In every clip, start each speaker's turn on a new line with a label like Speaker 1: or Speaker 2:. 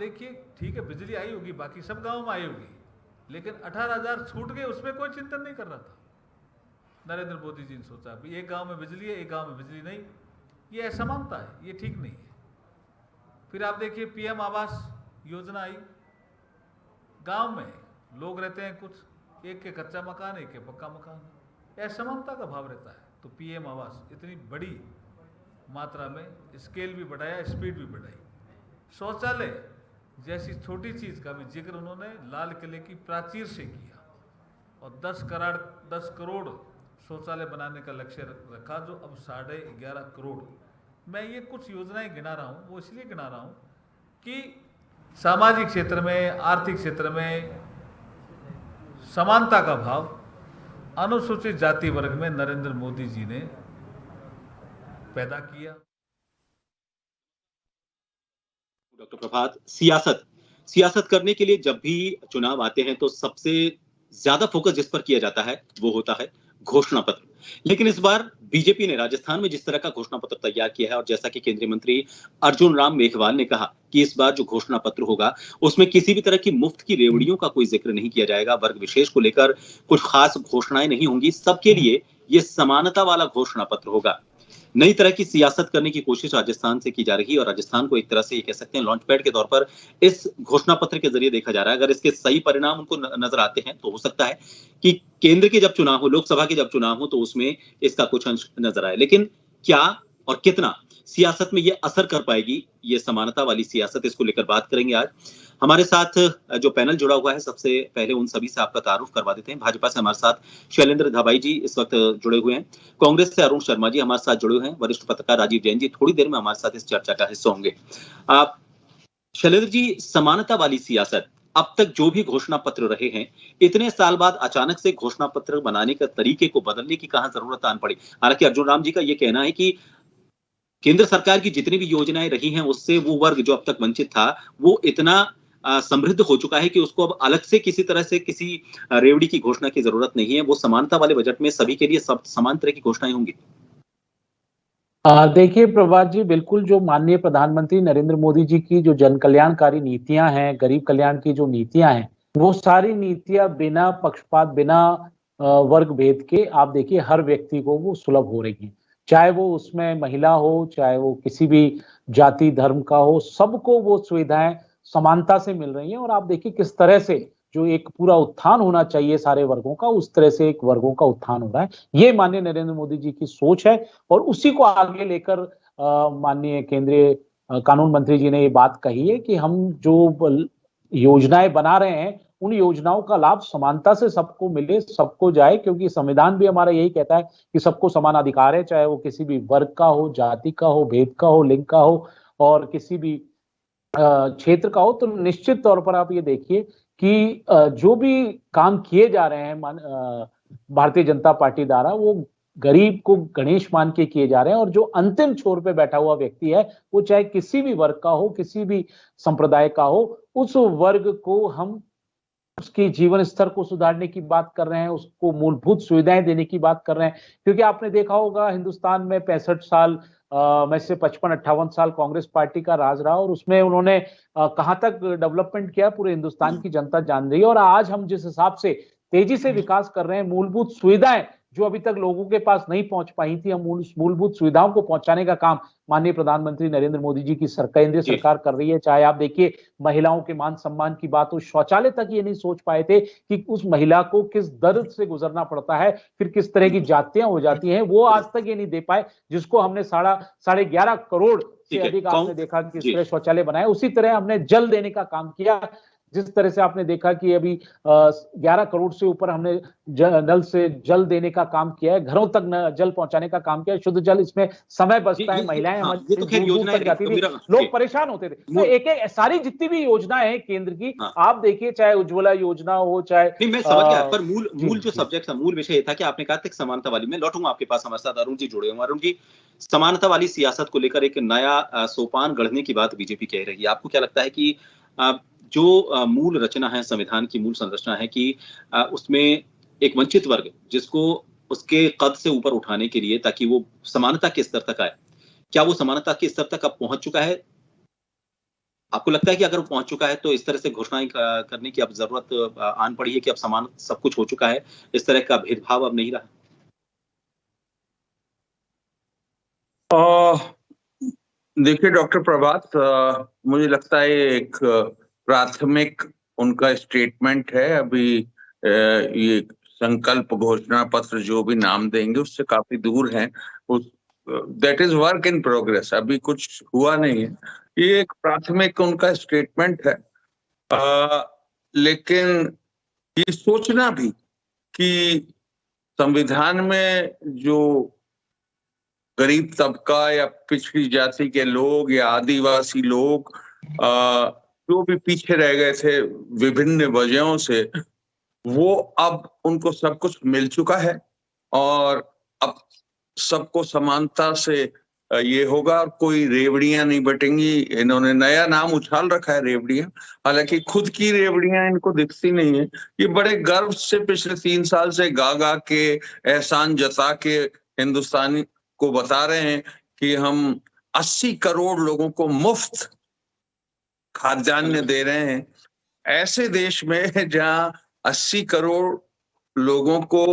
Speaker 1: देखिए, ठीक है बिजली आई होगी, बाकी सब गाँव में आई होगी, लेकिन 18,000 छूट गए, उसमें कोई चिंतन नहीं कर रहा था। नरेंद्र मोदी जी ने सोचा भी एक गांव में बिजली है, एक गांव में बिजली नहीं, ये असमानता है, ये ठीक नहीं है। फिर आप देखिए पीएम आवास योजना आई, गांव में लोग रहते हैं कुछ, एक के कच्चा मकान, एक के पक्का मकान, असमानता का भाव रहता है। तो पीएम आवास इतनी बड़ी मात्रा में स्केल भी बढ़ाया, स्पीड भी बढ़ाई। शौचालय जैसी छोटी चीज का भी जिक्र उन्होंने लाल किले की प्राचीर से किया, और 10 करोड़ शौचालय बनाने का लक्ष्य रखा, जो अब 11.5 करोड़। मैं ये कुछ योजनाएं गिना रहा हूँ, वो इसलिए गिना रहा हूँ कि सामाजिक क्षेत्र में, आर्थिक क्षेत्र में समानता का भाव अनुसूचित जाति वर्ग में नरेंद्र मोदी जी ने पैदा किया।
Speaker 2: डॉक्टर प्रभात, सियासत करने के लिए जब भी चुनाव आते हैं तो सबसे ज्यादा फोकस जिस पर किया जाता है वो होता है घोषणा पत्र। लेकिन इस बार बीजेपी ने राजस्थान में जिस तरह का घोषणा पत्र तैयार किया है, और जैसा कि केंद्रीय मंत्री अर्जुन राम मेघवाल ने कहा कि इस बार जो घोषणा पत्र होगा उसमें किसी भी तरह की मुफ्त की रेवड़ियों का कोई जिक्र नहीं किया जाएगा, वर्ग विशेष को लेकर कुछ खास घोषणाएं नहीं होंगी, सबके लिए ये समानता वाला घोषणा पत्र होगा। नई तरह की सियासत करने की कोशिश राजस्थान से की जा रही है, और राजस्थान को एक तरह से ये कह सकते हैं लॉन्च पैड के तौर पर इस घोषणा पत्र के जरिए देखा जा रहा है। अगर इसके सही परिणाम उनको नजर आते हैं तो हो सकता है कि केंद्र के जब चुनाव हो, लोकसभा के जब चुनाव हो, तो उसमें इसका कुछ अंश नजर आए। लेकिन क्या और कितना सियासत में ये असर कर पाएगी, ये समानता वाली सियासत, इसको लेकर बात करेंगे आज। हमारे साथ जो पैनल जुड़ा हुआ है, सबसे पहले उन सभी से आपका तारुफ करवा देते हैं। भाजपा से हमारे साथ शैलेंद्र धाबाई जी इस वक्त जुड़े हुए हैं, कांग्रेस से अरुण शर्मा जी हमारे साथ जुड़े हुए हैं, वरिष्ठ पत्रकार राजीव जैन जी थोड़ी देर में हमारे साथ इस चर्चा का हिस्सा होंगे। आप शैलेंद्र जी, समानता वाली सियासत, अब तक जो भी घोषणा पत्र रहे हैं, इतने साल बाद अचानक से घोषणा पत्र बनाने का तरीके को बदलने की कहां जरूरत आन पड़ी? हालांकि अर्जुन राम जी का यह कहना है कि केंद्र सरकार की जितनी भी योजनाएं रही हैं उससे वो वर्ग जो अब तक वंचित था वो इतना समृद्ध हो चुका है कि उसको अब अलग से किसी तरह से किसी रेवड़ी की घोषणा की जरूरत नहीं है। वो समानता वाले बजट में सभी के लिए सब समान तरह की घोषणाएं होंगी।
Speaker 3: देखिए प्रभात जी, बिल्कुल जो माननीय प्रधानमंत्री नरेंद्र मोदी जी की जो जन कल्याणकारी नीतियां हैं, गरीब कल्याण की जो नीतियां हैं, वो सारी नीतियां बिना पक्षपात, बिना वर्ग भेद के आप देखिए हर व्यक्ति को वो सुलभ हो रही हैं। चाहे वो उसमें महिला हो, चाहे वो किसी भी जाति धर्म का हो, सबको वो सुविधाएं समानता से मिल रही हैं। और आप देखिए किस तरह से जो एक पूरा उत्थान होना चाहिए सारे वर्गों का, उस तरह से एक वर्गों का उत्थान हो रहा है। ये माननीय नरेंद्र मोदी जी की सोच है, और उसी को आगे लेकर माननीय केंद्रीय कानून मंत्री जी ने ये बात कही है कि हम जो योजनाएं बना रहे हैं, उन योजनाओं का लाभ समानता से सबको मिले, सबको जाए, क्योंकि संविधान भी हमारा यही कहता है कि सबको समान अधिकार है, चाहे वो किसी भी वर्ग का हो, जाति का हो, भेद का हो, लिंग का हो, और किसी भी क्षेत्र का हो। तो निश्चित तौर पर आप ये देखिए कि जो भी काम किए जा रहे हैं भारतीय जनता पार्टी द्वारा, वो गरीब को गणेश मान के किए जा रहे हैं। और जो अंतिम छोर पे बैठा हुआ व्यक्ति है, वो चाहे किसी भी वर्ग का हो, किसी भी संप्रदाय का हो, उस वर्ग को हम उसके जीवन स्तर को सुधारने की बात कर रहे हैं, उसको मूलभूत सुविधाएं देने की बात कर रहे हैं। क्योंकि आपने देखा होगा हिंदुस्तान में 65 साल में से 55-58 साल कांग्रेस पार्टी का राज रहा, और उसमें उन्होंने कहां तक डेवलपमेंट किया पूरे हिंदुस्तान की जनता जान रही है। और आज हम जिस हिसाब से तेजी से विकास कर रहे हैं, मूलभूत सुविधाएं जो अभी तक लोगों के पास नहीं पहुंच पाई थी, हम मूलभूत सुविधाओं को पहुंचाने का काम माननीय प्रधानमंत्री नरेंद्र मोदी जी की केंद्रीय सरकार कर रही है। चाहे आप देखिए महिलाओं के मान सम्मान की बात हो, शौचालय तक ये नहीं सोच पाए थे कि उस महिला को किस दर्द से गुजरना पड़ता है, फिर किस तरह की जातियां हो जाती हैं, वो आज तक ये नहीं दे पाए, जिसको हमने 11.5 करोड़ से अधिक आपने देखा कि इस तरह शौचालय बनाए। उसी तरह हमने जल देने का काम किया, जिस तरह से आपने देखा कि अभी 11 करोड़ से ऊपर हमने नल से जल देने का काम किया है, घरों तक जल पहुंचाने का काम किया है, शुद्ध जल, इसमें समय बचता है, महिलाएं हमारी दूर तक जाती थी, लोग परेशान होते थे। तो एक एक सारी जितनी भी योजनाएं हैं केंद्र की, आप देखिए, चाहे उज्ज्वला योजना हो, चाहे
Speaker 2: मैं समझ गया, पर मूल जो सब्जेक्ट था, मूल विषय था कि आपने कहा था समानता वाली। मैं लौटूंगा आपके पास, हमारे साथ अरुण जी जुड़े हुए। अरुण जी, समानता वाली सियासत को लेकर एक नया सोपान गढ़ने की बात बीजेपी कह रही है। आपको क्या लगता है कि जो मूल रचना है, संविधान की मूल संरचना है कि उसमें एक वंचित वर्ग जिसको उसके कद से ऊपर उठाने के लिए, ताकि वो समानता के स्तर तक आए, क्या वो समानता के स्तर तक अब पहुंच चुका है? आपको लगता है कि अगर वो पहुंच चुका है तो इस तरह से घोषणाएं करने की अब जरूरत आन पड़ी है कि अब समान सब कुछ हो चुका है, इस तरह का भेदभाव अब नहीं रहा?
Speaker 4: देखिए डॉक्टर प्रभात, मुझे लगता है एक प्राथमिक उनका स्टेटमेंट है। अभी ये संकल्प घोषणा पत्र जो भी नाम देंगे उससे काफी दूर है। उस that is work in progress, अभी कुछ हुआ नहीं है। ये एक प्राथमिक उनका स्टेटमेंट है। लेकिन ये सोचना भी कि संविधान में जो गरीब तबका या पिछड़ी जाति के लोग या आदिवासी लोग जो भी पीछे रह गए थे विभिन्न वजहों से, वो अब उनको सब कुछ मिल चुका है और अब सबको समानता से ये होगा और कोई रेवड़ियां नहीं बटेंगी। इन्होंने नया नाम उछाल रखा है रेवड़ियां, हालांकि खुद की रेवड़ियां इनको दिखती नहीं है। ये बड़े गर्व से पिछले 3 साल से गा गा के, एहसान जता के हिंदुस्तानी को बता रहे हैं कि हम 80 करोड़ लोगों को मुफ्त खाद्यान्न दे रहे हैं। ऐसे देश में जहां 80 करोड़ लोगों को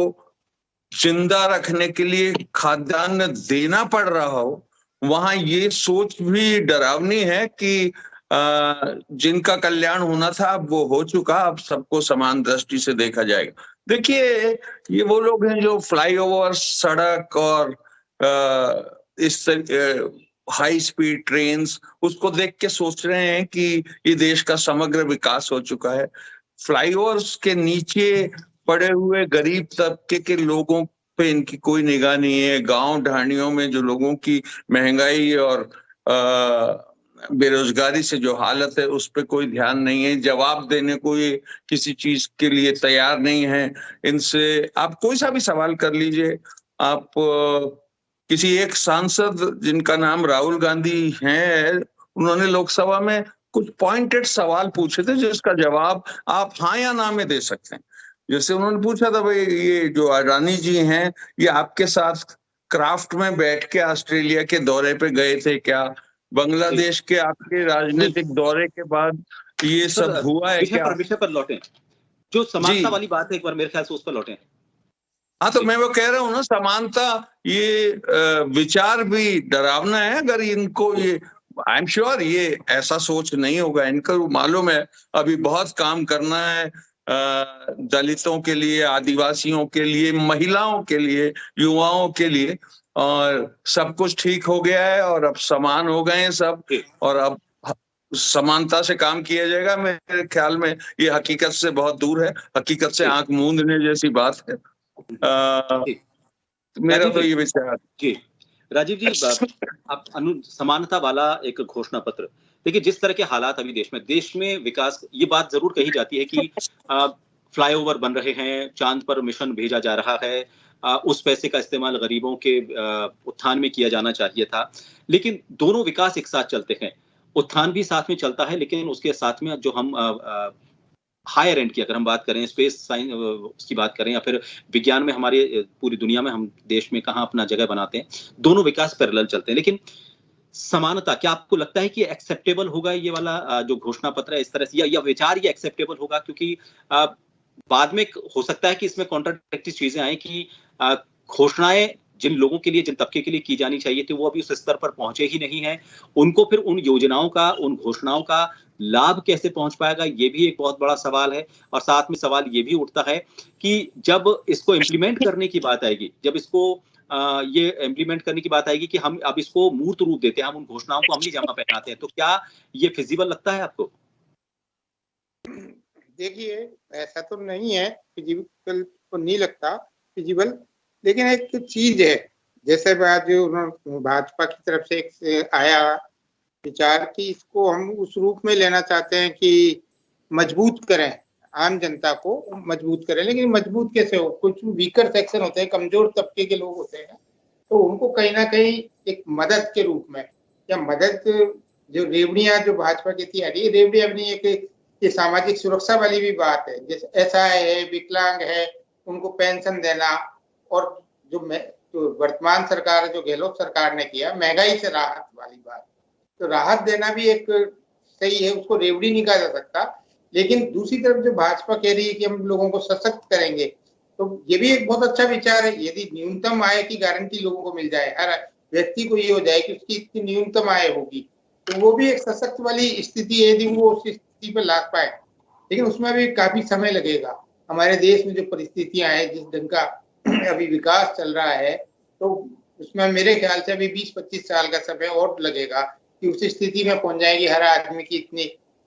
Speaker 4: जिंदा रखने के लिए खाद्यान्न देना पड़ रहा हो, वहां ये सोच भी डरावनी है कि जिनका कल्याण होना था अब वो हो चुका, अब सबको समान दृष्टि से देखा जाएगा। देखिए, ये वो लोग हैं जो फ्लाईओवर, सड़क और इस हाई स्पीड ट्रेन्स उसको देख के सोच रहे हैं कि ये देश का समग्र विकास हो चुका है। फ्लाईओवर्स के नीचे पड़े हुए गरीब तबके के लोगों पे इनकी कोई निगाह नहीं है। गांव ढाणियों में जो लोगों की महंगाई और बेरोजगारी से जो हालत है उस पे कोई ध्यान नहीं है। जवाब देने को ये किसी चीज के लिए तैयार नहीं है। इनसे आप कोई सा भी सवाल कर लीजिए। आप किसी एक सांसद जिनका नाम राहुल गांधी है, उन्होंने लोकसभा में कुछ पॉइंटेड सवाल पूछे थे जिसका जवाब आप हाँ या ना में दे सकते हैं। जैसे उन्होंने पूछा था, भाई ये जो अडानी जी हैं, ये आपके साथ क्राफ्ट में बैठ के ऑस्ट्रेलिया के दौरे पे गए थे क्या? बांग्लादेश के आपके राजनीतिक दौरे के बाद ये सब हुआ है क्या?
Speaker 2: विषय पर लौटे, जो समानता वाली बात है, एक बार मेरे ख्याल से उस पर लौटे।
Speaker 4: हाँ, तो मैं वो कह रहा हूँ ना, समानता ये विचार भी डरावना है। अगर इनको ये, आई एम श्योर ये ऐसा सोच नहीं होगा। इनको मालूम है अभी बहुत काम करना है दलितों के लिए, आदिवासियों के लिए, महिलाओं के लिए, युवाओं के लिए, और सब कुछ ठीक हो गया है और अब समान हो गए हैं सब, और अब समानता से काम किया जाएगा। मेरे ख्याल में ये हकीकत से बहुत दूर है, हकीकत से आंख मूंदने जैसी बात है। मेरा तो ये विचार।
Speaker 2: जी राजीव जी, आप समानता वाला एक घोषणा पत्र, देखिए जिस तरह के हालात अभी देश में विकास, ये बात जरूर कही जाती है कि फ्लाईओवर बन रहे हैं, चांद पर मिशन भेजा जा रहा है, उस पैसे का इस्तेमाल गरीबों के उत्थान में किया जाना चाहिए था, लेकिन दोनों विकास एक साथ चलते हैं। उत्थान भी साथ में चलता है, लेकिन उसके साथ में जो हम हायर एंड की अगर हम बात करें, स्पेस साइंस उसकी बात करें, या फिर विज्ञान में हमारे पूरी दुनिया में हम देश में कहाँ अपना जगह बनाते हैं, दोनों विकास पैरेलल चलते हैं। लेकिन समानता, क्या आपको लगता है कि एक्सेप्टेबल होगा ये वाला जो घोषणा पत्र है इस तरह से, या विचार ये एक्सेप्टेबल होगा? क्योंकि बाद में हो सकता है कि इसमें कॉन्ट्राडिक्टरी चीजें आए कि घोषणाएं जिन लोगों के लिए, जिन तबके के लिए की जानी चाहिए थी, वो अभी उस स्तर पर पहुंचे ही नहीं है। उनको फिर उन योजनाओं का, उन घोषणाओं का लाभ कैसे पहुंच पाएगा, ये भी एक बहुत बड़ा सवाल है। और साथ में सवाल ये भी उठता है कि जब इसको इम्प्लीमेंट करने की बात आएगी, जब इसको ये इम्प्लीमेंट करने की बात आएगी कि हम अब इसको मूर्त रूप देते हैं, हम उन घोषणाओं को अमली जामा पहनाते हैं, तो क्या ये फिजिबल लगता है आपको?
Speaker 5: देखिए, ऐसा तो नहीं है, फिजिबल तो नहीं लगता फिजिबल, लेकिन एक चीज है, जैसे बात जो भाजपा की तरफ से एक आया विचार कि इसको हम उस रूप में लेना चाहते हैं कि मजबूत करें, आम जनता को मजबूत करें। लेकिन मजबूत कैसे हो? कुछ वीकर सेक्शन होते हैं, कमजोर तबके के लोग होते हैं, तो उनको कहीं ना कहीं एक मदद के रूप में, या मदद, जो रेवड़ियां जो भाजपा की थी, अरे रेवड़ी अपनी एक ये सामाजिक सुरक्षा वाली भी बात है, जैसे असहाय है, विकलांग है, उनको पेंशन देना, और जो वर्तमान सरकार, जो गहलोत सरकार ने किया, महंगाई से राहत वाली बात, तो राहत देना भी एक सही है, उसको रेवड़ी नहीं कहा जा सकता। लेकिन दूसरी तरफ जो भाजपा कह रही है कि हम लोगों को सशक्त करेंगे, तो ये भी एक बहुत अच्छा विचार है। यदि न्यूनतम आय की गारंटी लोगों को मिल जाए, हर व्यक्ति को ये हो जाए कि उसकी इतनी न्यूनतम आय होगी, तो वो भी एक सशक्त वाली स्थिति है, यदि वो उस स्थिति पर ला पाए। लेकिन उसमें भी काफी समय लगेगा। हमारे देश में जो परिस्थितियां हैं, जिस ढंग का अभी विकास चल रहा है, तो उसमें मेरे ख्याल से अभी 20-25 साल का समय और लगेगा कि उस स्थिति में पहुंच जाएगी हर आदमी की इतनी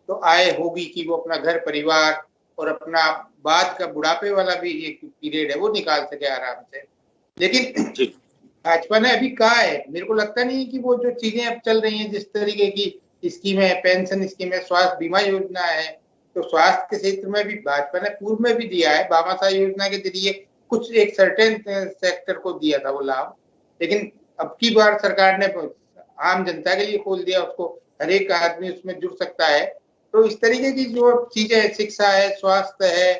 Speaker 5: तो आय होगी कि वो अपना घर परिवार और अपना बाद का बुढ़ापे वाला भी एक पीरियड है वो निकाल सके आराम से। लेकिन भाजपा ने अभी कहा है, मेरे को लगता नहीं कि वो जो चीजें अब चल रही हैं, जिस तरीके की स्कीम है, पेंशन स्कीम है, स्वास्थ्य बीमा योजना है, तो स्वास्थ्य के क्षेत्र में भी भाजपा ने पूर्व में भी दिया है। भामाशाह योजना के जरिए कुछ एक सर्टेन सेक्टर को दिया था वो लाभ, लेकिन अब की बार सरकार ने आम जनता के लिए खोल दिया उसको, हर एक आदमी उसमें जुड़ सकता है। तो इस तरीके की जो चीजें है, शिक्षा है, स्वास्थ्य है,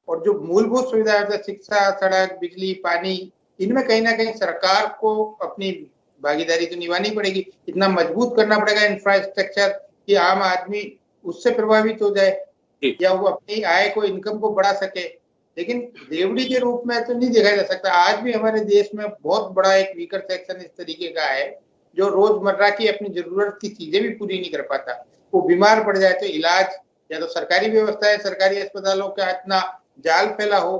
Speaker 5: और जो मूलभूत सुविधाएं है, शिक्षा, सड़क, बिजली, पानी, इनमें कहीं ना कहीं सरकार को अपनी भागीदारी तो निभानी पड़ेगी। इतना मजबूत करना पड़ेगा इंफ्रास्ट्रक्चर कि आम आदमी उससे प्रभावित हो जाए या वो अपनी आय को, इनकम को बढ़ा सके। लेकिन रेवड़ी के रूप में तो नहीं देखा जा सकता। आज भी हमारे देश में बहुत बड़ा एक वीकर सेक्शन इस तरीके का है जो रोजमर्रा की अपनी जरूरत की चीजें भी पूरी नहीं कर पाता। वो बीमार पड़ जाए तो इलाज, या तो सरकारी व्यवस्था है, सरकारी अस्पतालों का इतना जाल फैला हो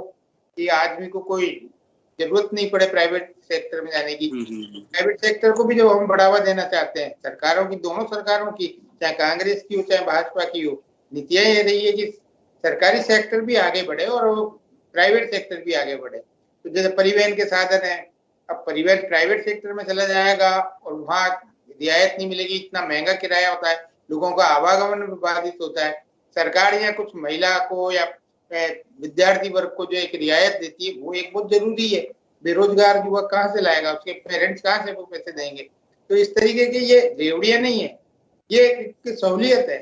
Speaker 5: कि आदमी को कोई जरूरत नहीं पड़े प्राइवेट सेक्टर में जाने की। प्राइवेट सेक्टर को भी जब हम बढ़ावा देना चाहते हैं, सरकारों की, दोनों सरकारों की, चाहे कांग्रेस की हो चाहे भाजपा की हो, नीतियां ये रही है कि सरकारी सेक्टर भी आगे बढ़े और प्राइवेट सेक्टर भी आगे बढ़े। तो जैसे परिवहन के साधन है, अब परिवहन प्राइवेट सेक्टर में चला जाएगा और वहाँ रियायत नहीं मिलेगी, इतना महंगा किराया होता है, लोगों का आवागमन भी बाधित होता है। सरकार या कुछ महिला को या विद्यार्थी वर्ग को जो एक रियायत देती है वो एक बहुत जरूरी है। बेरोजगार युवक कहाँ से लाएगा, उसके पेरेंट्स कहाँ से वो पैसे देंगे। तो इस तरीके की ये रेवड़ियां नहीं है, ये एक सहूलियत है।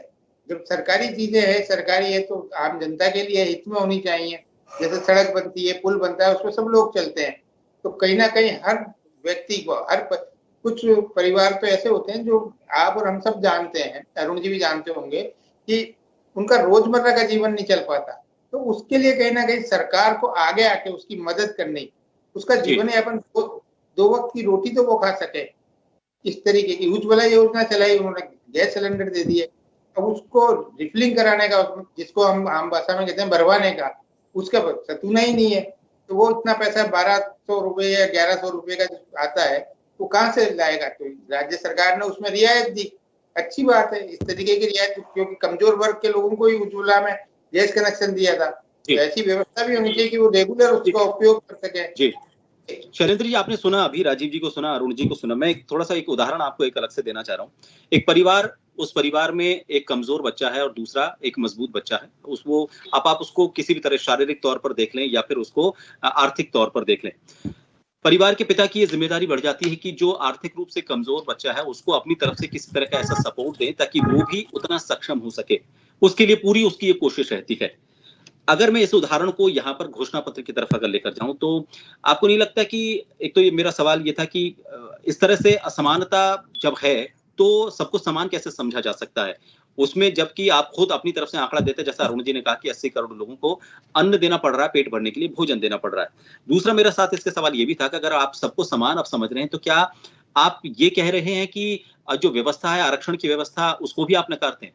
Speaker 5: जब सरकारी चीजें है, सरकारी है, तो आम जनता के लिए हित में होनी चाहिए। जैसे सड़क बनती है, पुल बनता है, उसमें सब लोग चलते हैं, तो कहीं ना कहीं हर व्यक्ति को, कुछ परिवार तो ऐसे होते हैं जो आप और हम सब जानते हैं, अरुण जी भी जानते होंगे, कि उनका रोजमर्रा का जीवन नहीं चल पाता। तो उसके लिए कहीं ना कहीं सरकार को आगे आके उसकी मदद करनी, उसका जीवन यापन, दो वक्त की रोटी तो वो खा सके। इस तरीके की उज्ज्वला योजना चलाई उन्होंने, गैस सिलेंडर दे दिए, अब उसको रिफिलिंग कराने का, जिसको हम आम भाषा में कहते हैं भरवाने का, उसका सतूना ही नहीं है। तो वो इतना पैसा 1200 रुपए या 1100 रुपए का आता है, वो कहाँ से लाएगा। तो राज्य सरकार ने उसमें रियायत दी, अच्छी बात है इस तरीके की रियायत, क्योंकि कमजोर वर्ग के लोगों को ही उज्ज्वला में गैस कनेक्शन दिया था। तो ऐसी व्यवस्था भी होनी चाहिए कि वो रेगुलर उसका उपयोग कर सके।
Speaker 2: जी शैलेंद्र जी, आपने सुना, अभी राजीव जी को सुना, अरुण जी को सुना। मैं थोड़ा सा एक उदाहरण आपको एक अलग से देना चाह रहा हूँ। एक परिवार, उस परिवार में एक कमजोर बच्चा है और दूसरा एक मजबूत बच्चा है। उसको आप उसको किसी भी तरह शारीरिक तौर पर देख लें या फिर उसको आर्थिक तौर पर देख लें। परिवार के पिता की ये जिम्मेदारी बढ़ जाती है कि जो आर्थिक रूप से कमजोर बच्चा है उसको अपनी तरफ से किसी तरह का ऐसा सपोर्ट दें ताकि वो भी उतना सक्षम हो सके। उसके लिए पूरी उसकी ये कोशिश रहती है। अगर मैं इस उदाहरण को यहाँ पर घोषणा पत्र की तरफ अगर लेकर जाऊं, तो आपको नहीं लगता कि, एक तो ये मेरा सवाल ये था कि इस तरह से असमानता जब है तो सबको समान कैसे समझा जा सकता है उसमें, जबकि आप खुद अपनी तरफ से आंकड़ा देते हैं, जैसा अरुण जी ने कहा कि 80 करोड़ लोगों को अन्न देना पड़ रहा है, पेट भरने के लिए भोजन देना पड़ रहा है। दूसरा मेरा साथ इसके सवाल ये भी था कि अगर आप सबको समान आप समझ रहे हैं तो क्या आप ये कह रहे हैं कि जो व्यवस्था है, आरक्षण की व्यवस्था, उसको भी आप नकारते हैं?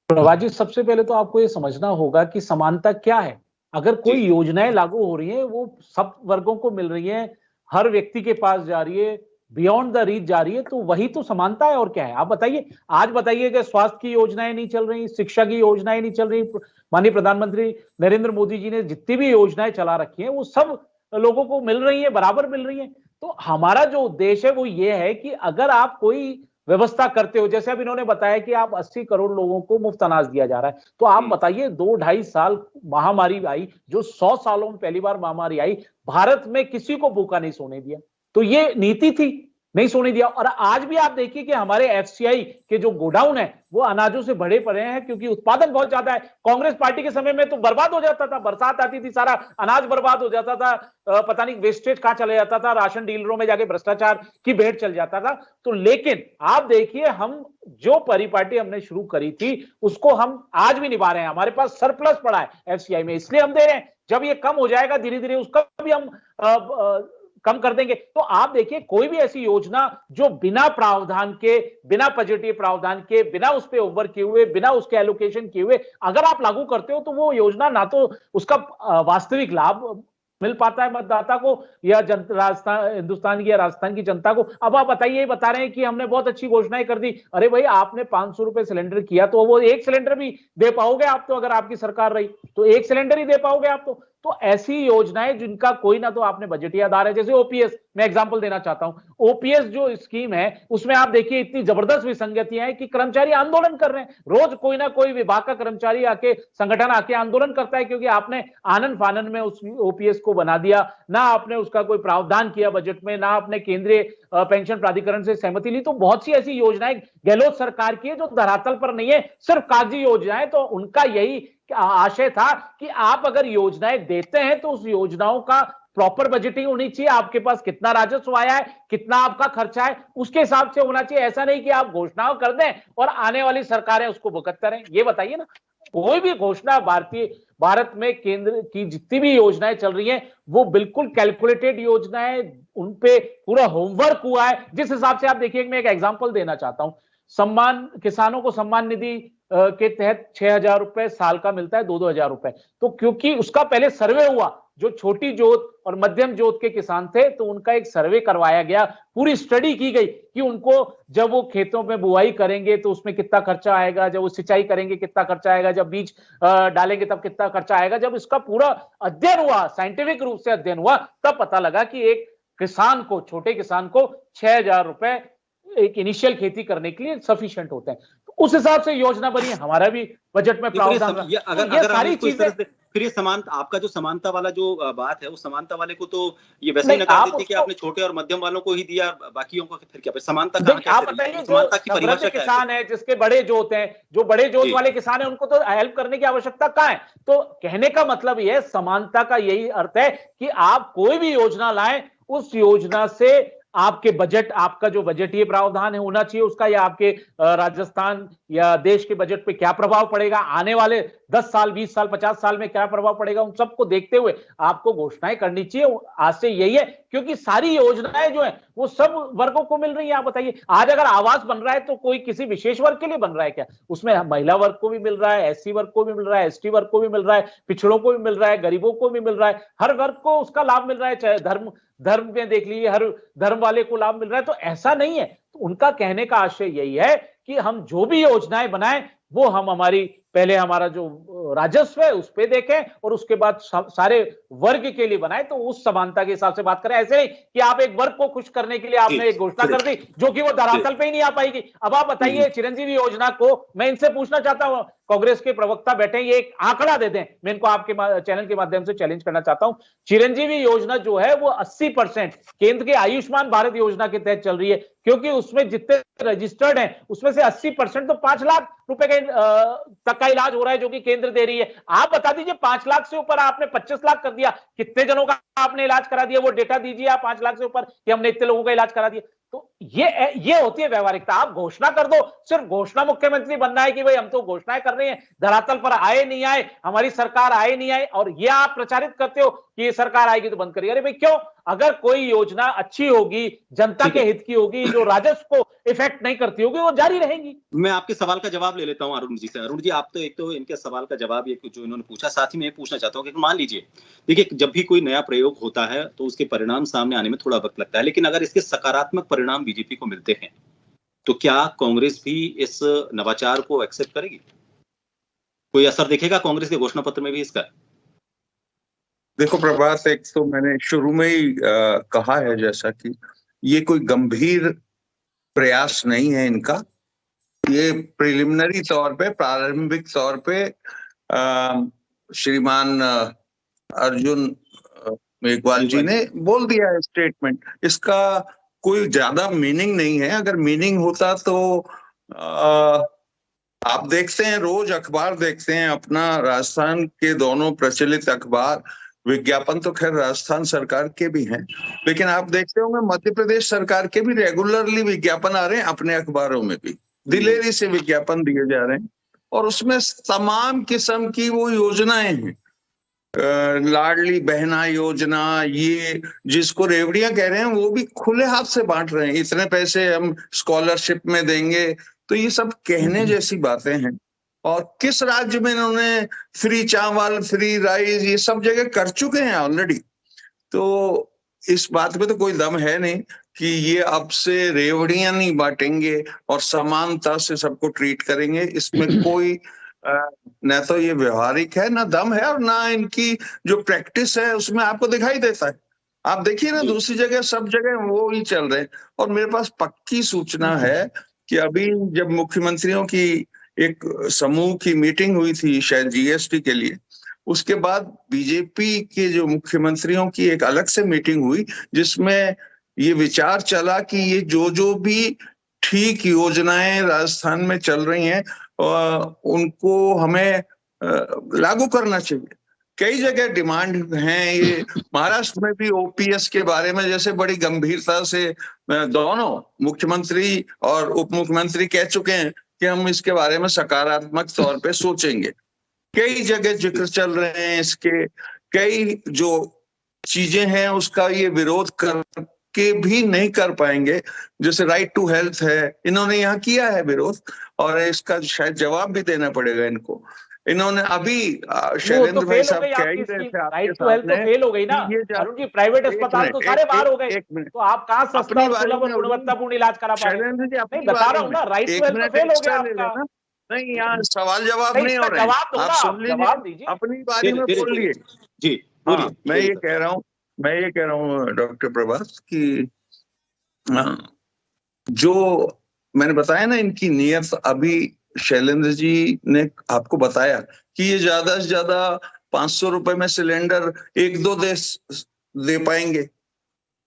Speaker 3: प्रभात जी, सबसे पहले तो आपको ये समझना होगा कि समानता क्या है। अगर कोई योजनाएं लागू हो रही है, वो सब वर्गों को मिल रही है, हर व्यक्ति के पास जा रही है, बियॉन्ड द रीच जा रही है, तो वही तो समानता है। और क्या है, आप बताइए। आज बताइए कि स्वास्थ्य की योजनाएं नहीं चल रही, शिक्षा की योजनाएं नहीं चल रही। माननीय प्रधानमंत्री नरेंद्र मोदी जी ने जितनी भी योजनाएं चला रखी हैं वो सब लोगों को मिल रही है, बराबर मिल रही है। तो हमारा जो उद्देश्य है वो ये है कि अगर आप कोई व्यवस्था करते हो, जैसे अब इन्होंने बताया कि आप 80 करोड़ लोगों को मुफ्त अनाज दिया जा रहा है, तो आप बताइए 2-2.5 साल महामारी आई, जो 100 सालों में पहली बार महामारी आई, भारत में किसी को भूखा नहीं सोने दिया। तो ये नीति थी नहीं सोने दिया। और आज भी आप देखिए कि हमारे एफसीआई के जो गोडाउन है वो अनाजों से भरे पड़े हैं, क्योंकि उत्पादन बहुत ज्यादा है। कांग्रेस पार्टी के समय में तो बर्बाद हो जाता था, बरसात आती थी सारा अनाज बर्बाद हो जाता था, पता नहीं वेस्टेज कहां चले जाता था, राशन डीलरों में जाके भ्रष्टाचार की भेंट चल जाता था। तो लेकिन आप देखिए, हम जो परिपाटी हमने शुरू करी थी उसको हम आज भी निभा रहे हैं। हमारे पास सरप्लस पड़ा है एफसीआई में, इसलिए हम दे रहे हैं। जब ये कम हो जाएगा धीरे धीरे उसका भी हम कम कर देंगे। तो आप देखिए, कोई भी ऐसी योजना जो बिना प्रावधान के, बिना बजटीय प्रावधान के, बिना उस पे ओवर किए हुए, बिना उसके एलोकेशन किए हुए अगर आप लागू करते हो तो वो योजना ना तो उसका वास्तविक लाभ मिल पाता है मतदाता को या राजस्थान, हिंदुस्तान की या राजस्थान की जनता को। अब आप बताइए, बता रहे हैं कि हमने बहुत अच्छी घोषणाएं कर दी। अरे भाई, आपने 500 रुपए सिलेंडर किया तो वो एक सिलेंडर भी दे पाओगे आप? तो अगर आपकी सरकार रही तो एक सिलेंडर ही दे पाओगे आप? तो ऐसी योजनाएं जिनका कोई ना तो आपने बजटीय आधार है, जैसे ओपीएस, मैं एग्जांपल देना चाहता हूं। ओपीएस जो स्कीम है उसमें आप देखिए इतनी जबरदस्त विसंगतियां हैं कि कर्मचारी आंदोलन कर रहे हैं। रोज कोई ना कोई विभाग का कर्मचारी आके, संगठन आके आंदोलन करता है, क्योंकि आपने आनन फानन में उस ओपीएस को बना दिया, ना आपने उसका कोई प्रावधान किया बजट में, ना आपने केंद्रीय पेंशन प्राधिकरण से सहमति ली। तो बहुत सी ऐसी योजनाएं गहलोत सरकार की है जो धरातल पर नहीं है, सिर्फ कागजी योजनाएं। तो उनका यही आशय था कि आप अगर योजनाएं देते हैं तो उस योजनाओं का प्रॉपर बजटिंग होनी चाहिए। आपके पास कितना राजस्व आया है, कितना आपका खर्चा है, उसके हिसाब से होना चाहिए। ऐसा नहीं कि आप घोषणाओं कर दें और आने वाली सरकारें उसको भुगत करें। ये बताइए ना, कोई भी घोषणा भारत में केंद्र की जितनी भी योजनाएं चल रही हैं वो बिल्कुल कैलकुलेटेड योजनाएं, उन पे पूरा होमवर्क हुआ है। जिस हिसाब से आप देखिए, मैं एक एग्जांपल देना चाहता हूं। किसानों को सम्मान निधि के तहत 6,000 रुपए साल का मिलता है, 2-2 हजार रुपए। तो क्योंकि उसका पहले सर्वे हुआ, जो छोटी जोत और मध्यम जोत के किसान थे तो उनका एक सर्वे करवाया गया, पूरी स्टडी की गई कि उनको जब वो खेतों में बुआई करेंगे तो उसमें कितना खर्चा आएगा, जब वो सिंचाई करेंगे कितना खर्चा आएगा, जब बीज डालेंगे तब कितना खर्चा आएगा। जब इसका पूरा अध्ययन हुआ, साइंटिफिक रूप से अध्ययन हुआ, तब पता लगा कि एक किसान को, छोटे किसान को 6,000 रुपए एक इनिशियल खेती करने के लिए सफिशिएंट होते हैं। तो उस हिसाब से योजना बनी। हमारा भी बजट में प्रावधान
Speaker 2: अगर सारी चीजें, फिर ये समानता, आपका जो समानता वाला जो बात है, उस समानता वाले को तो ये वैसे ही नकार देती कि आपने छोटे और मध्यम वालों को ही दिया, बाकियों को फिर क्या? समानता का
Speaker 3: आप बताइए, समानता की परिभाषा क्या है? किसान है जिसके बड़े जोत हैं, जो बड़े जोत वाले किसान है, उनको तो हेल्प करने की आवश्यकता कहां है? तो कहने का मतलब ये, समानता का यही अर्थ है कि आप कोई भी योजना लाएं, उस योजना से आपके बजट, आपका जो बजटीय प्रावधान है होना चाहिए उसका, या आपके राजस्थान या देश के बजट पे क्या प्रभाव पड़ेगा, आने वाले 10 साल, 20 साल, 50 साल में क्या प्रभाव पड़ेगा, उन सबको देखते हुए आपको घोषणाएं करनी चाहिए। आज से यही है, क्योंकि सारी योजनाएं जो है वो सब वर्गों को मिल रही है। आप बताइए, आज अगर आवास बन रहा है तो कोई किसी विशेष वर्ग के लिए बन रहा है क्या? उसमें महिला वर्ग को भी मिल रहा है, एससी वर्ग को भी मिल रहा है, एसटी वर्ग को भी मिल रहा है, पिछड़ों को भी मिल रहा है, गरीबों को भी मिल रहा है, हर वर्ग को उसका लाभ मिल रहा है। चाहे धर्म में देख लीजिए, हर धर्म वाले को लाभ मिल रहा है। तो ऐसा नहीं है। तो उनका कहने का आशय यही है कि हम जो भी योजनाएं बनाएं वो हम पहले हमारा जो राजस्व है उस पे देखें और उसके बाद सारे वर्ग के लिए बनाए। तो उस समानता के हिसाब से बात करें। ऐसे नहीं कि आप एक वर्ग को खुश करने के लिए आपने एक घोषणा कर दी जो कि वो धरातल पे ही नहीं आ पाएगी। अब आप बताइए, चिरंजीवी योजना को मैं इनसे पूछना चाहता हूं, कांग्रेस के प्रवक्ता बैठे, ये एक आंकड़ा दे दें। मैं इनको आपके चैनल के माध्यम से चैलेंज करना चाहता हूं। चिरंजीवी योजना जो है वो 80% केंद्र के आयुष्मान भारत योजना के तहत चल रही है, क्योंकि उसमें जितने रजिस्टर्ड हैं उसमें से 80% तो 5 लाख रुपए तक का इलाज हो रहा है जो कि केंद्र दे रही है। आप बता दीजिए, 5 लाख से ऊपर आपने 25 लाख कर दिया, कितने जनों का आपने इलाज करा दिया? वो डेटा दीजिए आप, 5 लाख से ऊपर कि हमने इतने लोगों का इलाज करा दिया। तो ये होती है व्यवहारिकता। आप घोषणा कर दो, सिर्फ घोषणा मुख्यमंत्री बनना है कि भाई हम तो घोषणाएं कर रहे हैं, धरातल पर आए नहीं आए, हमारी सरकार आए नहीं आए, और ये आप प्रचारित करते हो कि ये सरकार आएगी तो बंद करिए। अरे भाई क्यों? अगर कोई योजना अच्छी होगी, जनता के हित की होगी, जो राजस्व को इफेक्ट नहीं करती होगी, वो जारी रहेगी।
Speaker 2: मैं आपके सवाल का जवाब ले लेता हूं अरुण जी से। अरुण जी, आप तो एक तो इनके सवाल का जवाब ये जो इन्होंने पूछा, साथ ही मैं पूछना चाहता हूं कि मान लीजिए, देखिए, जब भी कोई नया प्रयोग होता है तो उसके परिणाम सामने आने में थोड़ा वक्त लगता है, लेकिन अगर इसके सकारात्मक परिणाम बीजेपी को मिलते हैं तो क्या कांग्रेस भी इस नवाचार को एक्सेप्ट करेगी? कोई असर दिखेगा कांग्रेस के घोषणा पत्र में भी इसका?
Speaker 4: देखो प्रभात, एक तो मैंने शुरू में ही कहा है जैसा कि ये कोई गंभीर प्रयास नहीं है इनका। ये प्रिलिमिनरी तौर पे, प्रारंभिक तौर पे श्रीमान अर्जुन मेघवाल जी ने बोल दिया है स्टेटमेंट। इसका कोई ज्यादा मीनिंग नहीं है। अगर मीनिंग होता तो आप देखते हैं, रोज अखबार देखते हैं अपना, राजस्थान के दोनों प्रचलित अखबार, विज्ञापन तो खैर राजस्थान सरकार के भी हैं, लेकिन आप देखते होंगे मध्य प्रदेश सरकार के भी रेगुलरली विज्ञापन आ रहे हैं, अपने अखबारों में भी दिलेरी से विज्ञापन दिए जा रहे हैं, और उसमें तमाम किस्म की वो योजनाएं हैं। लाडली बहना योजना, ये जिसको रेवड़ियां कह रहे हैं, वो भी खुले हाथ से बांट रहे हैं, इतने पैसे हम स्कॉलरशिप में देंगे। तो ये सब कहने जैसी बातें हैं। और किस राज्य में इन्होंने फ्री चावल, फ्री राइस, ये सब जगह कर चुके हैं ऑलरेडी। तो इस बात में तो कोई दम है नहीं कि ये अब से रेवड़ियां नहीं बांटेंगे और समानता से सबको ट्रीट करेंगे। इसमें कोई न तो ये व्यवहारिक है, ना दम है, और ना इनकी जो प्रैक्टिस है उसमें आपको दिखाई देता है। आप देखिए ना, दूसरी जगह सब जगह वो ही चल रहे हैं। और मेरे पास पक्की सूचना है कि अभी जब मुख्यमंत्रियों की एक समूह की मीटिंग हुई थी शायद जीएसटी के लिए, उसके बाद बीजेपी के जो मुख्यमंत्रियों की एक अलग से मीटिंग हुई, जिसमें ये विचार चला कि ये जो भी ठीक योजनाएं राजस्थान में चल रही हैं उनको हमें लागू करना चाहिए। कई जगह डिमांड है, ये महाराष्ट्र में भी ओपीएस के बारे में जैसे बड़ी गंभीरता से दोनों मुख्यमंत्री और उप मुख्यमंत्री कह चुके हैं कि हम इसके बारे में सकारात्मक तौर पे सोचेंगे। कई जगह जिक्र चल रहे हैं इसके, कई जो चीजें हैं उसका ये विरोध करके भी नहीं कर पाएंगे। जैसे राइट टू हेल्थ है, इन्होंने यहाँ किया है विरोध, और इसका शायद जवाब भी देना पड़ेगा इनको। इन्होंने अभी शैलेंद्र भाई साहब कह ही रहे थे,
Speaker 3: राइट टू हेल्थ तो फेल हो गई ना, अरुण जी। प्राइवेट अस्पताल तो सारे बाहर हो गए, तो आप कहाँ सस्ता और सुलभ और गुणवत्तापूर्ण इलाज करा पा रहे हैं? नहीं, बता रहा हूँ ना, राइट टू हेल्थ तो फेल हो गया आपका।
Speaker 4: नहीं, यहाँ सवाल जवाब नहीं हो रहे हैं, आप सुन लीजिए, अपनी बारी में बोल लिए
Speaker 2: जी।
Speaker 4: मैं ये कह रहा हूँ डॉक्टर प्रभात कि जो मैंने बताया ना, इनकी नियत, अभी शैलेंद्र जी ने आपको बताया कि ये ज्यादा से ज्यादा 500 रुपए में सिलेंडर 1-2 देश दे पाएंगे।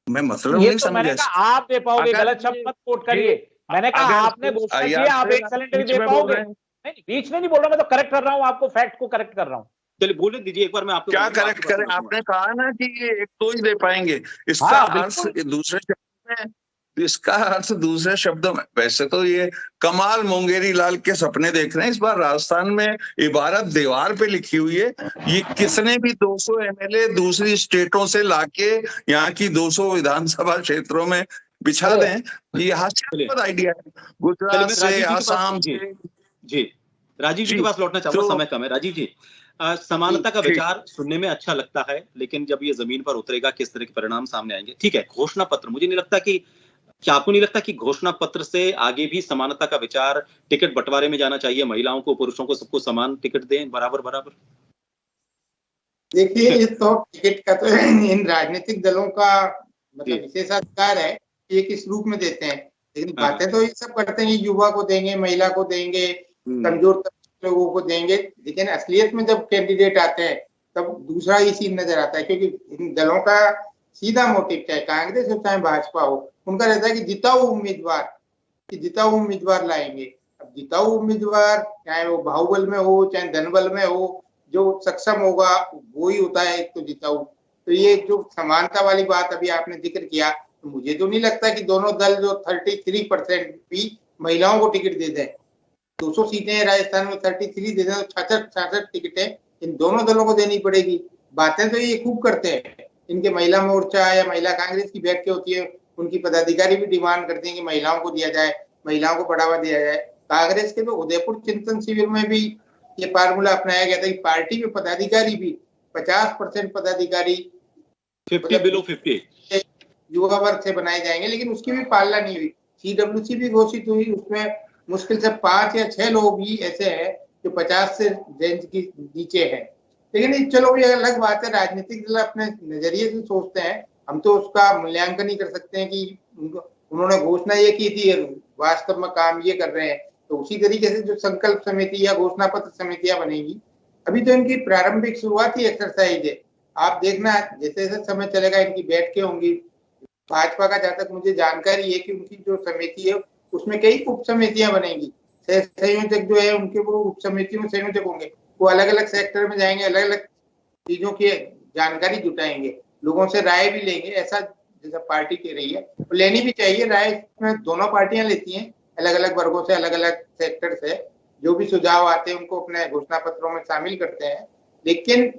Speaker 4: मैं मतलब नहीं समझा।
Speaker 3: मैंने कहा आप दे पाओगे, गलत शब्द मत कोट करिए। मैंने कहा आपने घोषणा की, आप एक सिलेंडर दे पाओगे। नहीं, बीच में नहीं बोल रहा, मैं तो करेक्ट कर रहा हूँ आपको, फैक्ट को करेक्ट कर रहा हूँ।
Speaker 2: चलिए बोलने दीजिए एक बार, मैं आपको
Speaker 4: क्या करेक्ट करें। आपने कहा ना कि ये 1-2 ही दे पाएंगे, इसका अर्थ दूसरे शब्द में, इसका अर्थ दूसरे शब्दों में, वैसे तो ये कमाल मुंगेरी लाल के सपने देख रहे हैं। इस बार राजस्थान में इबारत दीवार पे लिखी हुई है, ये कितने भी 200 एमएलए दूसरी स्टेटों से लाके यहाँ की 200 विधानसभा क्षेत्रों में बिछा दें, ये हास्यास्पद आइडिया है। गुजरात से, आसाम से।
Speaker 2: जी, राजीव जी के पास लौटना चाहूंगा, समय कम है। राजीव जी, समानता का विचार सुनने में अच्छा लगता है, लेकिन जब ये जमीन पर उतरेगा किस तरह के परिणाम सामने आएंगे। ठीक है, घोषणा पत्र, मुझे नहीं लगता कि, क्या आपको नहीं लगता कि घोषणा पत्र से आगे भी समानता का विचार, टिकट बंटवारे में जाना चाहिए, महिलाओं को, पुरुषों को, सबको समान टिकट दें, बराबर?
Speaker 5: देखिए, ये तो टिकट का तो इन राजनीतिक दलों का मतलब विशेषाधिकार है कि ये किस रूप में देते हैं, लेकिन बातें तो ये सब करते हैं, युवा को देंगे, महिला को देंगे, कमजोर लोगों को देंगे, लेकिन असलियत में जब कैंडिडेट आते हैं तब दूसरा ही सीन नजर आता है। क्योंकि इन दलों का सीधा मोटिव, चाहे कांग्रेस हो चाहे भाजपा हो, उनका रहता है कि जिताऊ उम्मीदवार लाएंगे। अब जिताऊ उम्मीदवार चाहे वो बाहुबल में हो चाहे धनबल में हो, जो सक्षम होगा वो ही होता है एक तो जिताऊ। तो ये जो समानता वाली बात अभी आपने जिक्र किया, तो मुझे तो नहीं लगता कि दोनों दल जो 33% भी महिलाओं को टिकट दे दें। 200 सीटें हैं राजस्थान में, 33 दे दें तो 66 टिकटें इन दोनों दलों को देनी पड़ेगी। बातें तो ये खूब करते हैं, इनके महिला मोर्चा या महिला कांग्रेस की बैठकें होती है, उनकी पदाधिकारी भी डिमांड करते हैं कि महिलाओं को दिया जाए, महिलाओं को बढ़ावा दिया जाए। कांग्रेस के तो उदयपुर चिंतन शिविर में भी ये फार्मूला अपनाया गया था कि पार्टी के पदाधिकारी भी 50% पदाधिकारी
Speaker 2: 50 बिलो 50
Speaker 5: युवा वर्ग से बनाए जाएंगे, लेकिन उसकी भी पालना नहीं हुई। सीडब्ल्यूसी भी घोषित हुई, उसमें मुश्किल से 5 या 6 लोग ही ऐसे हैं जो 50 से रेंज की नीचे हैं। लेकिन चलो ये अलग बात है, राजनीतिक दल अपने नजरिए से सोचते हैं, हम तो उसका मूल्यांकन नहीं कर सकते हैं कि उन्होंने घोषणा ये की थी, वास्तव में काम ये कर रहे हैं। तो उसी तरीके से जो संकल्प समिति या घोषणा पत्र समितियां बनेगी, अभी तो इनकी प्रारंभिक शुरुआती एक्सरसाइज है। आप देखना जैसे जैसे समय चलेगा इनकी बैठकें होंगी, भाजपा का जहां तक मुझे जानकारी है कि उनकी जो समिति है उसमें कई उप समितियां बनेंगी। संयोजक जो है उनके वो उप समितियों में संयोजक होंगे, वो अलग अलग सेक्टर में जाएंगे, अलग अलग चीजों की जानकारी जुटाएंगे, लोगों से राय भी लेंगे। ऐसा जैसा पार्टी कह रही है तो लेनी भी चाहिए राय, में दोनों पार्टियां लेती हैं अलग अलग वर्गों से, अलग अलग सेक्टर से जो भी सुझाव आते हैं उनको अपने घोषणा पत्रों में शामिल करते हैं। लेकिन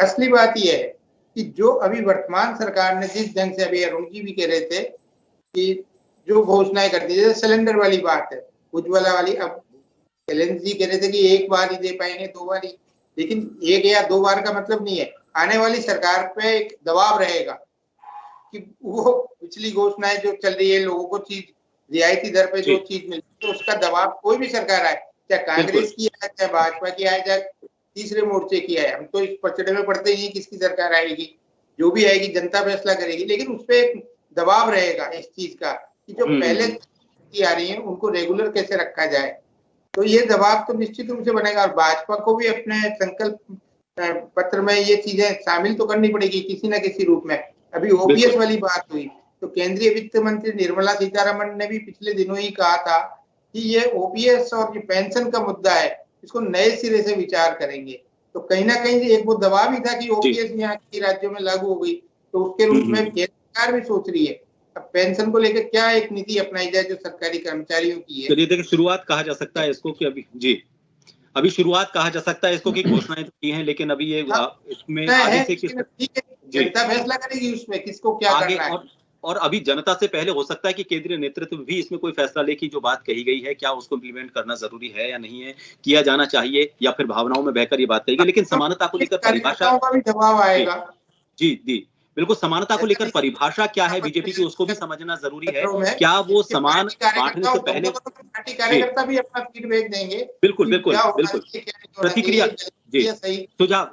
Speaker 5: असली बात यह है कि जो अभी वर्तमान सरकार ने जिस ढंग से, अभी अरुण जी भी कह रहे थे कि जो घोषणाएं करती है, जैसे सिलेंडर वाली बात है, उज्ज्वला वाली, अब शैलेंद्र जी कह रहे थे कि एक बार ही दे पाएंगे, 2 बार ही, लेकिन 1 या 2 बार का मतलब नहीं है। आने वाली सरकार पे एक दबाव रहेगा कि वो पिछली घोषणाएं जो चल रही है, लोगों को चीज रियायती दर पे जो चीज मिलती है उसका दबाव कोई भी सरकार आए, चाहे कांग्रेस की आए, चाहे भाजपा की आए, चाहे तीसरे मोर्चे की आए, हम तो इस पचड़े में पड़ते ही नहीं किसकी सरकार आएगी, जो भी आएगी जनता फैसला करेगी, लेकिन उस पर एक दबाव रहेगा इस चीज का कि जो पहले की आ रही है उनको रेगुलर कैसे रखा जाए। तो ये दबाव तो निश्चित रूप से बनेगा और भाजपा को भी अपने संकल्प पत्र में ये चीजें शामिल तो करनी पड़ेगी किसी न किसी रूप में। अभी ओपीएस वाली बात हुई तो केंद्रीय वित्त मंत्री निर्मला सीतारमण ने भी पिछले दिनों ही कहा था कि ये ओपीएस और ये पेंशन का मुद्दा है, इसको नए सिरे से विचार करेंगे। तो कहीं ना कहीं एक वो दबाव ही था कि ओपीएस यहाँ की राज्यों में लागू हो गई, तो उसके रूप में केंद्र सरकार भी सोच रही है अब पेंशन को लेकर क्या एक नीति अपनाई जाए जो सरकारी कर्मचारियों की है।
Speaker 2: चलिए देखिए, शुरुआत कहा जा सकता है इसको कि अभी शुरुआत कहा जा सकता है इसको कि घोषणाएं तो की हैं, लेकिन अभी ये इसमें आगे से किस
Speaker 5: जनता फैसला करेगी उसमें किसको क्या करना है।
Speaker 2: और अभी जनता से पहले हो सकता है कि केंद्रीय नेतृत्व भी इसमें कोई फैसला ले कि जो बात कही गई है क्या उसको इम्प्लीमेंट करना जरूरी है या नहीं है, किया जाना चाहिए, या फिर भावनाओं में बहकर ये बात कही गई। लेकिन समानता को लेकर परिभाषा
Speaker 5: का भी दबाव आएगा।
Speaker 2: जी बिल्कुल, समानता को लेकर परिभाषा क्या है बीजेपी की उसको भी समझना जरूरी है। क्या वो समान बांटने से पहले
Speaker 5: पार्टी कार्यकर्ता भी अपना फीडबैक देंगे,
Speaker 2: बिल्कुल प्रतिक्रिया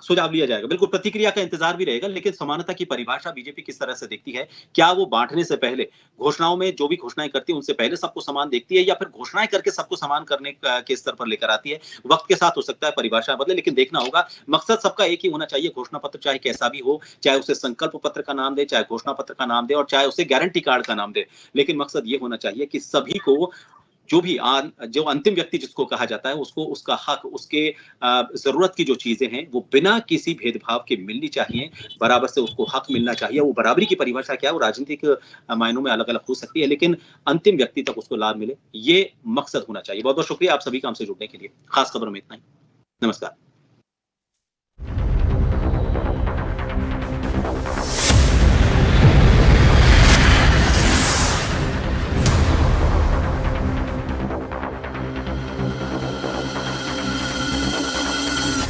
Speaker 2: सुझाव लिया जाएगा, बिल्कुल प्रतिक्रिया का इंतजार भी रहेगा। लेकिन समानता की परिभाषा बीजेपी किस तरह से देखती है? क्या वो बांटने से पहले, घोषणाओं में जो भी घोषणाएं करती है उनसे पहले सबको समान देखती है, या फिर घोषणाएं करके सबको समान करने के स्तर पर लेकर आती है? वक्त के साथ हो सकता है परिभाषा बदले, लेकिन देखना होगा मकसद सबका एक ही होना चाहिए। घोषणा पत्र चाहे कैसा भी हो, चाहे उसे संकल्प पत्र का नाम दे, चाहे घोषणा पत्र का नाम दे, और चाहे उसे गारंटी कार्ड का नाम दे, लेकिन मकसद ये होना चाहिए कि सभी को जो अंतिम व्यक्ति जिसको कहा जाता है उसको उसका हक, उसके जरूरत की जो चीजें हैं वो बिना किसी भेदभाव के मिलनी चाहिए, बराबर से उसको हक मिलना चाहिए। वो बराबरी की परिभाषा क्या है वो राजनीतिक मायनों में अलग अलग हो सकती है, लेकिन अंतिम व्यक्ति तक उसको लाभ मिले, ये मकसद होना चाहिए। बहुत बहुत शुक्रिया आप सभी का हमसे जुड़ने के लिए। खास खबरों में इतना ही। नमस्कार।